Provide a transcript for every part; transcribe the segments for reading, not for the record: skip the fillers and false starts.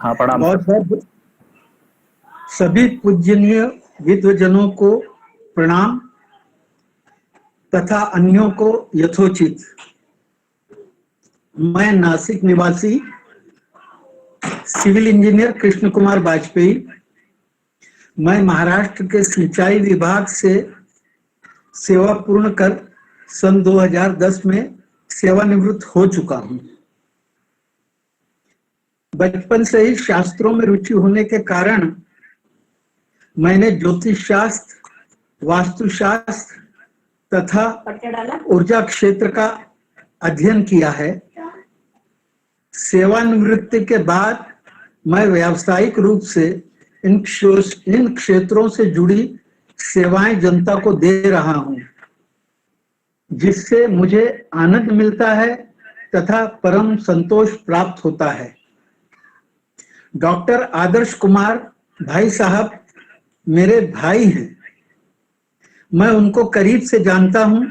हाँ प्रणाम बहुत सर। बहुत सभी पूजनीय विद्वजनों को प्रणाम तथा अन्यों को यथोचित। मैं नासिक निवासी सिविल इंजीनियर कृष्ण कुमार वाजपेयी। मैं महाराष्ट्र के सिंचाई विभाग से सेवा पूर्ण कर सन 2010 में सेवानिवृत्त हो चुका हूं। बचपन से ही शास्त्रों में रुचि होने के कारण मैंने ज्योतिष शास्त्र, वास्तुशास्त्र तथा ऊर्जा क्षेत्र का अध्ययन किया है। सेवानिवृत्ति के बाद मैं व्यावसायिक रूप से इन क्षेत्रों से जुड़ी सेवाएं जनता को दे रहा हूं, जिससे मुझे आनंद मिलता है तथा परम संतोष प्राप्त होता है। डॉक्टर आदर्श कुमार भाई साहब मेरे भाई हैं। मैं उनको करीब से जानता हूं।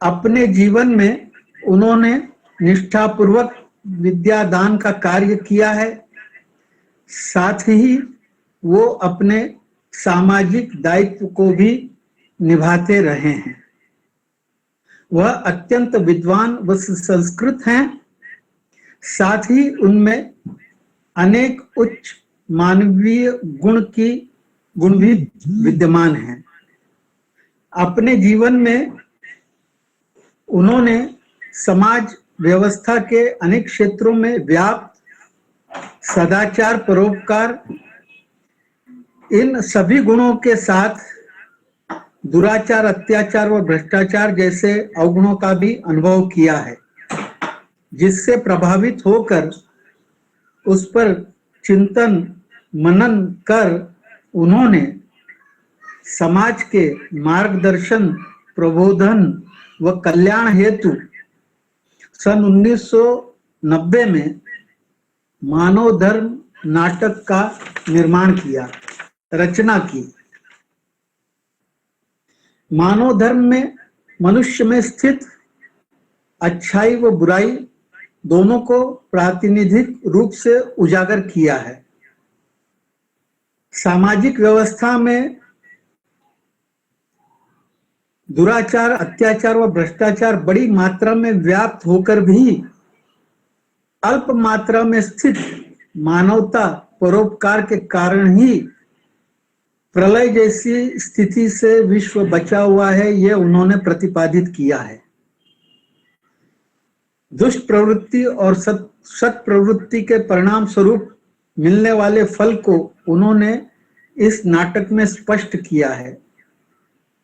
अपने जीवन में उन्होंने निष्ठापूर्वक विद्यादान का कार्य किया है। साथ ही वो अपने सामाजिक दायित्व को भी निभाते रहे हैं। वह अत्यंत विद्वान व संस्कृत हैं। साथ ही उनमें अनेक उच्च मानवीय गुण भी विद्यमान हैं। अपने जीवन में उन्होंने समाज व्यवस्था के अनेक क्षेत्रों में व्याप्त सदाचार, परोपकार, इन सभी गुणों के साथ दुराचार, अत्याचार व भ्रष्टाचार जैसे अवगुणों का भी अनुभव किया है, जिससे प्रभावित होकर उस पर चिंतन मनन कर उन्होंने समाज के मार्गदर्शन, प्रबोधन व कल्याण हेतु सन 1990 में मानव धर्म नाटक का निर्माण किया, रचना की। मानव धर्म में मनुष्य में स्थित अच्छाई व बुराई दोनों को प्रातिनिधिक रूप से उजागर किया है। सामाजिक व्यवस्था में दुराचार, अत्याचार व भ्रष्टाचार बड़ी मात्रा में व्याप्त होकर भी अल्प मात्रा में स्थित मानवता, परोपकार के कारण ही प्रलय जैसी स्थिति से विश्व बचा हुआ है, यह उन्होंने प्रतिपादित किया है। दुष्ट प्रवृत्ति और सत प्रवृत्ति के परिणाम स्वरूप मिलने वाले फल को उन्होंने इस नाटक में स्पष्ट किया है।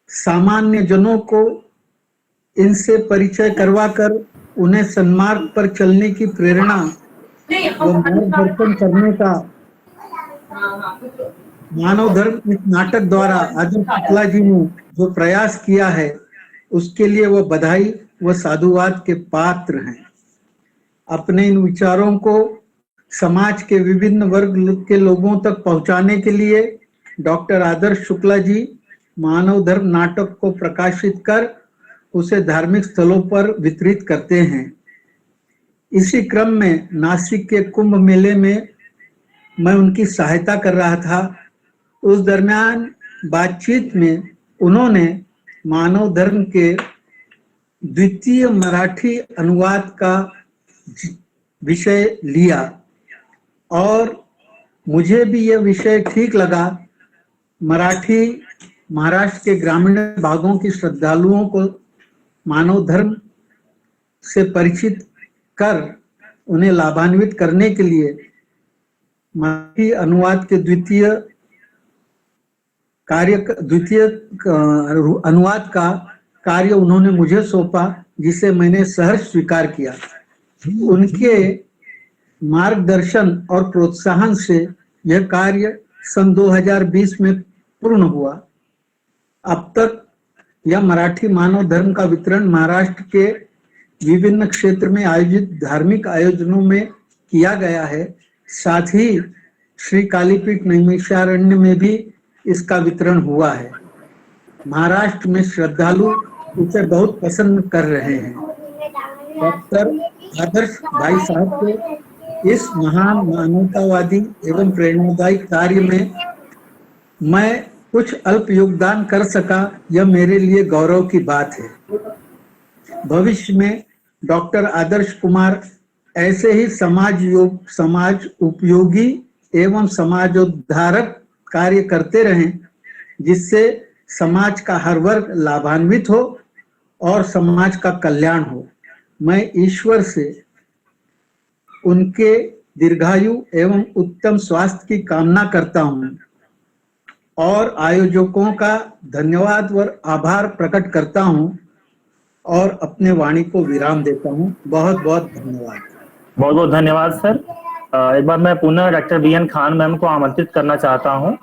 सामान्य जनों को इनसे परिचय करवाकर उन्हें सन्मार्ग पर चलने की प्रेरणा व मार्गदर्शन करने का मानव धर्म इस नाटक द्वारा आदर्श शुक्ला जी ने जो प्रयास किया है, उसके लिए वह बधाई व साधुवाद के पात्र हैं। अपने इन विचारों को समाज के विभिन्न वर्ग के लोगों तक पहुंचाने के लिए डॉक्टर आदर्श शुक्ला जी मानव धर्म नाटक को प्रकाशित कर उसे धार्मिक स्थलों पर वितरित करते हैं। इसी क्रम में नासिक के कुंभ मेले में मैं उनकी सहायता कर रहा था। उस दरमियान बातचीत में उन्होंने मानव धर्म के द्वितीय मराठी अनुवाद का विषय लिया और मुझे भी यह विषय ठीक लगा। मराठी महाराष्ट्र के ग्रामीण भागों की श्रद्धालुओं को मानव धर्म से परिचित कर उन्हें लाभान्वित करने के लिए मराठी अनुवाद के द्वितीय अनुवाद का कार्य उन्होंने मुझे सौंपा, जिसे मैंने सहर्ष स्वीकार किया। उनके मार्गदर्शन और प्रोत्साहन से यह कार्य सन 2020 में पूर्ण हुआ। अब तक यह मराठी मानव धर्म का वितरण महाराष्ट्र के विभिन्न क्षेत्र में आयोजित धार्मिक आयोजनों में किया गया है। साथ ही श्री कालीपीठ नैमिषारण्य में भी इसका वितरण हुआ है। महाराष्ट्र में श्रद्धालु इसे बहुत पसंद कर रहे हैं। डॉक्टर आदर्श भाई साहब को इस महान मानवतावादी एवं प्रेरणादायी कार्य में मैं कुछ अल्प योगदान कर सका, यह मेरे लिए गौरव की बात है। भविष्य में डॉक्टर आदर्श कुमार ऐसे ही समाज उपयोगी एवं समाजोद्धारक कार्य करते रहें, जिससे समाज का हर वर्ग लाभान्वित हो और समाज का कल्याण हो। मैं ईश्वर से उनके दीर्घायु एवं उत्तम स्वास्थ्य की कामना करता हूं और आयोजकों का धन्यवाद व आभार प्रकट करता हूं और अपने वाणी को विराम देता हूं। बहुत बहुत धन्यवाद। बहुत बहुत धन्यवाद सर। एक बार मैं पुनः डॉक्टर बीएन खान मैम को आमंत्रित करना चाहता हूं